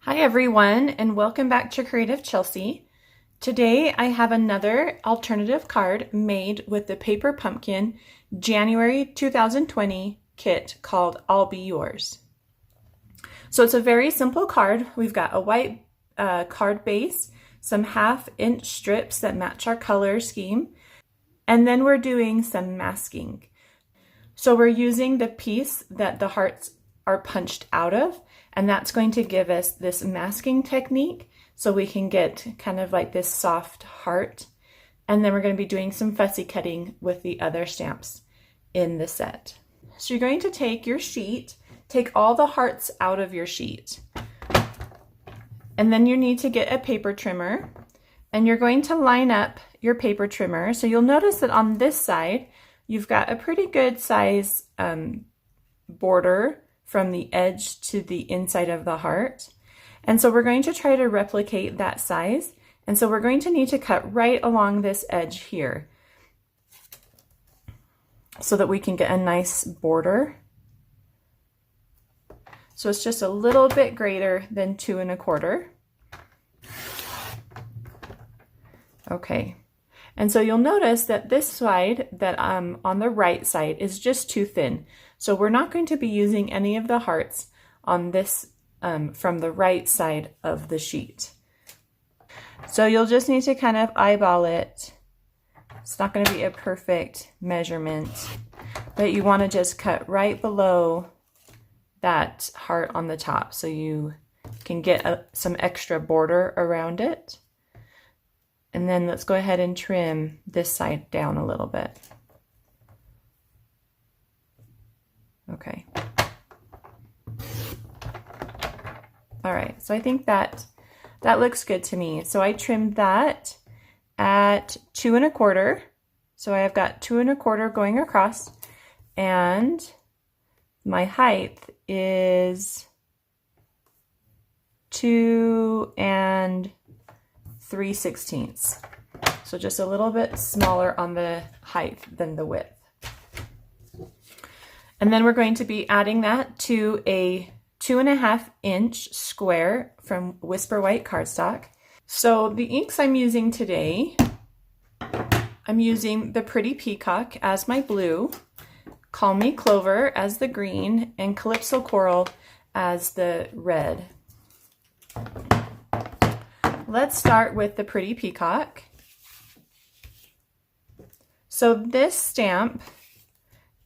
Hi everyone, and welcome back to Creative Chelsea. Today I have another alternative card made with the Paper Pumpkin January 2020 kit called I'll Be Yours. So it's a very simple card. We've got a white card base, some 1/2-inch strips that match our color scheme, and then we're doing some masking. So we're using the piece that the hearts are punched out of, and that's going to give us this masking technique so we can get kind of like this soft heart. And then we're going to be doing some fussy cutting with the other stamps in the set. So you're going to take your sheet, take all the hearts out of your sheet, and then you need to get a paper trimmer, and you're going to line up your paper trimmer. So you'll notice that on this side you've got a pretty good size border from the edge to the inside of the heart. And so we're going to try to replicate that size. And so we're going to need to cut right along this edge here so that we can get a nice border. So it's just a little bit greater than 2 1/4. Okay. And so you'll notice that this side that on the right side is just too thin. So we're not going to be using any of the hearts on this from the right side of the sheet. So you'll just need to kind of eyeball it. It's not going to be a perfect measurement, but you want to just cut right below that heart on the top so you can get some extra border around it. And then let's go ahead and trim this side down a little bit. Okay. All right, so I think that looks good to me. So I trimmed that at 2 1/4. So I have got 2 1/4 going across, and my height is 2 3/16. So just a little bit smaller on the height than the width. And then we're going to be adding that to a 2 1/2-inch square from Whisper White cardstock. So the inks I'm using today, I'm using the Pretty Peacock as my blue, Call Me Clover as the green, and Calypso Coral as the red. Let's start with the Pretty Peacock. So this stamp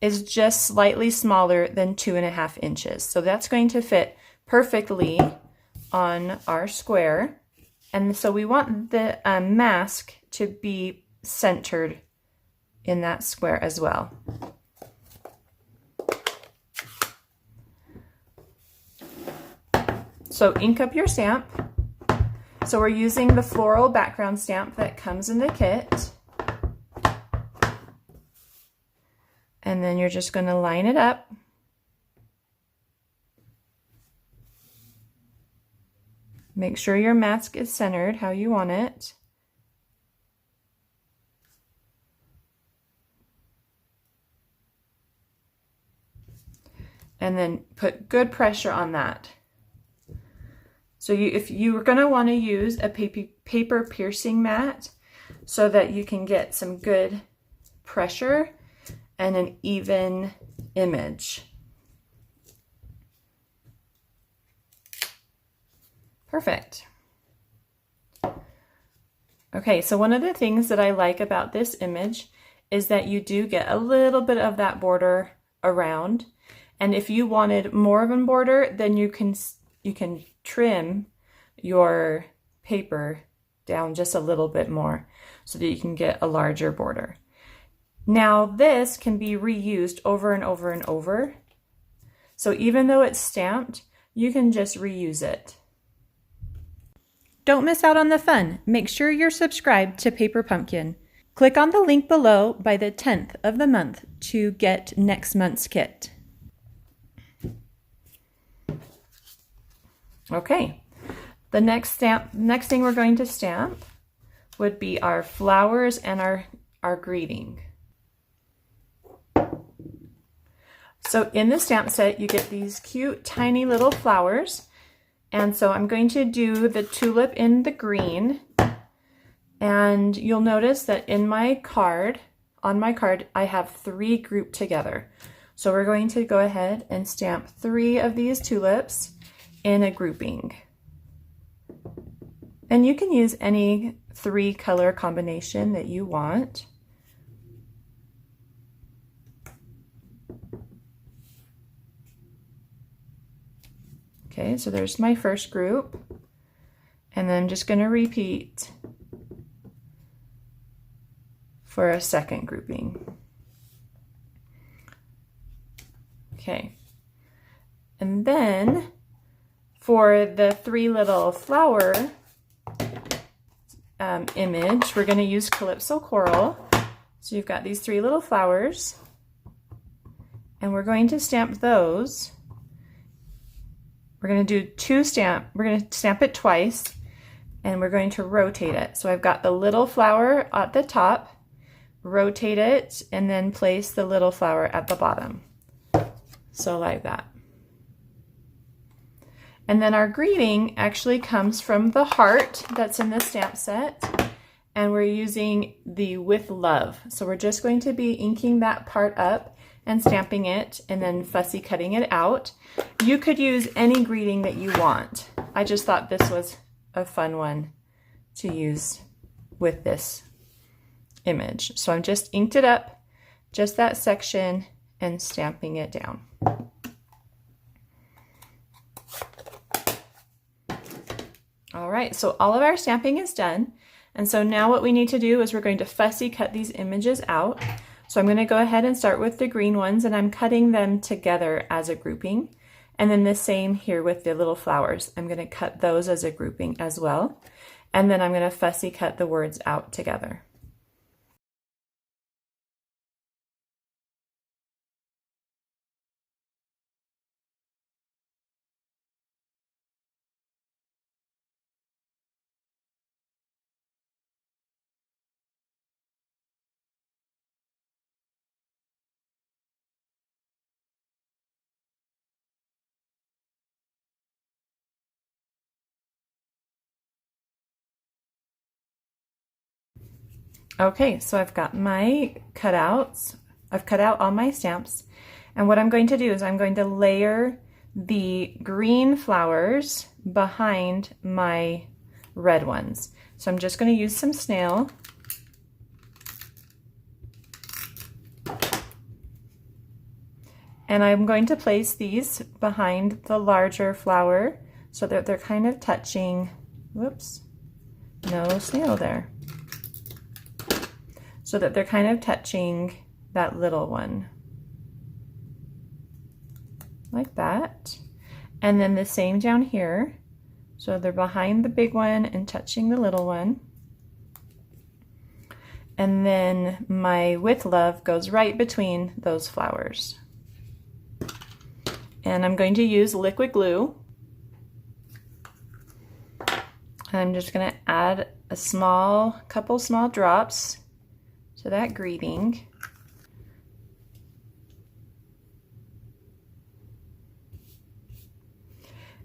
is just slightly smaller than 2 1/2 inches. So that's going to fit perfectly on our square. And so we want the mask to be centered in that square as well. So ink up your stamp. So we're using the floral background stamp that comes in the kit. And then you're just going to line it up. Make sure your mask is centered how you want it. And then put good pressure on that. So if you are going to want to use a paper piercing mat so that you can get some good pressure and an even image. Perfect. Okay, so one of the things that I like about this image is that you do get a little bit of that border around. And if you wanted more of a border, then you can trim your paper down just a little bit more so that you can get a larger border. Now this can be reused over and over and over. So even though it's stamped, you can just reuse it. Don't miss out on the fun. Make sure you're subscribed to Paper Pumpkin. Click on the link below by the 10th of the month to get next month's kit. Okay, the next thing we're going to stamp would be our flowers and our greeting. So in the stamp set, you get these cute, tiny little flowers, And so I'm going to do the tulip in the green. And you'll notice that in my card, on my card, I have 3 grouped together. So we're going to go ahead and stamp 3 of these tulips in a grouping. And you can use any 3 color combination that you want. Okay, so there's my first group. And then I'm just going to repeat for a second grouping. Okay, and then for the 3 little flower image, we're going to use Calypso Coral. So you've got these 3 little flowers, and we're going to stamp those. We're going to do we're going to stamp it twice, and we're going to rotate it. So I've got the little flower at the top, rotate it, and then place the little flower at the bottom. So like that. And then our greeting actually comes from the heart that's in the stamp set, and we're using the With Love. So we're just going to be inking that part up and stamping it and then fussy cutting it out. You could use any greeting that you want. I just thought this was a fun one to use with this image. So I'm just inked it up, just that section, and stamping it down. All right, so all of our stamping is done. And so now what we need to do is we're going to fussy cut these images out. So I'm going to go ahead and start with the green ones, and I'm cutting them together as a grouping. And then the same here with the little flowers. I'm going to cut those as a grouping as well. And then I'm going to fussy cut the words out together. Okay, so I've got my cutouts. I've cut out all my stamps. And what I'm going to do is I'm going to layer the green flowers behind my red ones. So I'm just going to use some snail. And I'm going to place these behind the larger flower so that they're kind of touching. Whoops, no snail there. So that they're kind of touching that little one. Like that. And then the same down here. So they're behind the big one and touching the little one. And then my With Love goes right between those flowers. And I'm going to use liquid glue. I'm just going to add a couple small drops to that greeting.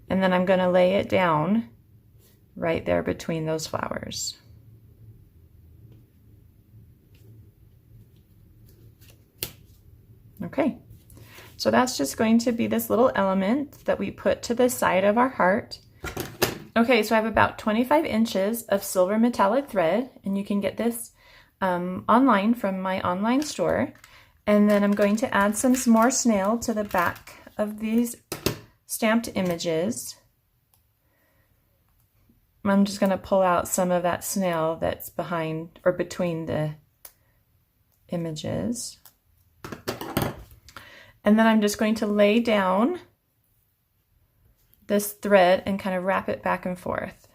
And then I'm going to lay it down right there between those flowers. Okay, so that's just going to be this little element that we put to the side of our heart. Okay, so I have about 25 inches of silver metallic thread, and you can get this online from my online store. And then I'm going to add some more snail to the back of these stamped images. I'm just going to pull out some of that snail that's behind or between the images. And then I'm just going to lay down this thread and kind of wrap it back and forth.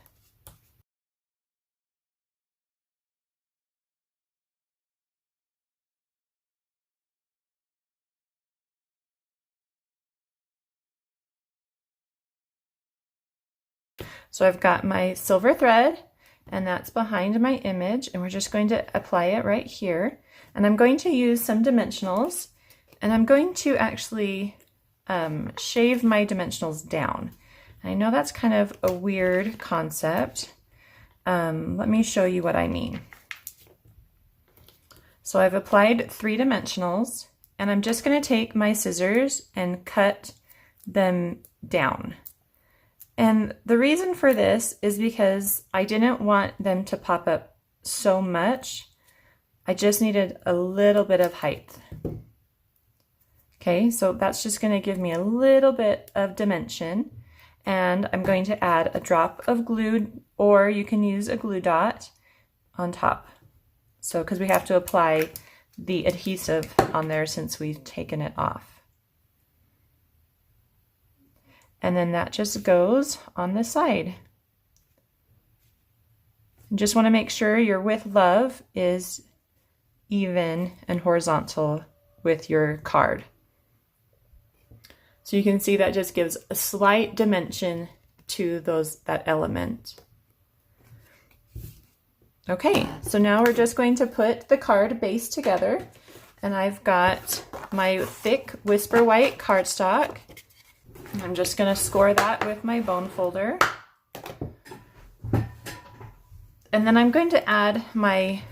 So I've got my silver thread, and that's behind my image, and we're just going to apply it right here. And I'm going to use some dimensionals, and I'm going to actually shave my dimensionals down. I know that's kind of a weird concept. Let me show you what I mean. So I've applied 3 dimensionals, and I'm just going to take my scissors and cut them down. And the reason for this is because I didn't want them to pop up so much. I just needed a little bit of height. Okay, so that's just going to give me a little bit of dimension. And I'm going to add a drop of glue, or you can use a glue dot on top. So, because we have to apply the adhesive on there since we've taken it off. And then that just goes on the side. You just want to make sure your with love is even and horizontal with your card. So you can see that just gives a slight dimension to that element. Okay, so now we're just going to put the card base together. And I've got my thick Whisper White cardstock. I'm just going to score that with my bone folder. And then I'm going to add my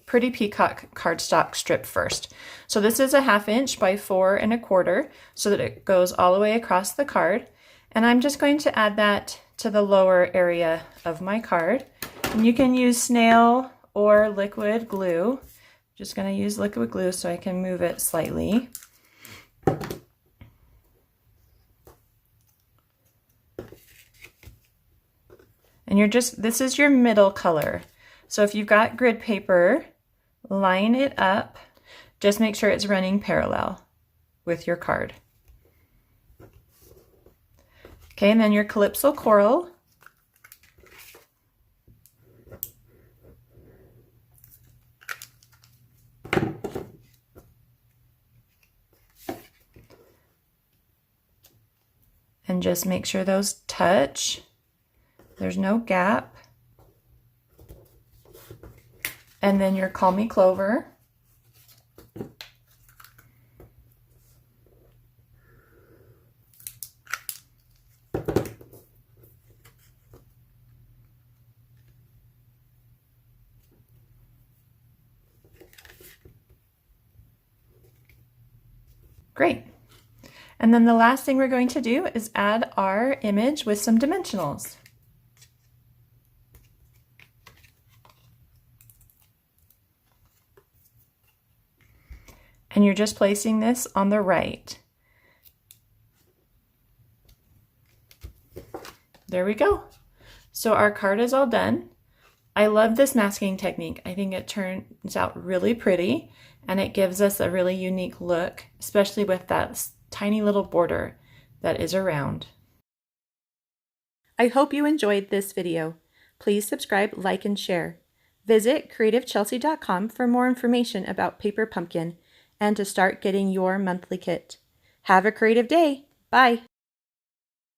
Pretty Peacock cardstock strip first. So this is a 1/2 inch by 4 1/4 so that it goes all the way across the card. And I'm just going to add that to the lower area of my card. And you can use snail or liquid glue. I'm just going to use liquid glue so I can move it slightly. And this is your middle color. So if you've got grid paper, line it up. Just make sure it's running parallel with your card. Okay, and then your Calypso Coral. And just make sure those touch. There's no gap. And then your Call Me Clover. Great. And then the last thing we're going to do is add our image with some dimensionals. And you're just placing this on the right. There we go. So our card is all done. I love this masking technique. I think it turns out really pretty and it gives us a really unique look, especially with that tiny little border that is around. I hope you enjoyed this video. Please subscribe, like, and share. Visit creativechelsea.com for more information about Paper Pumpkin and to start getting your monthly kit. Have a creative day. Bye.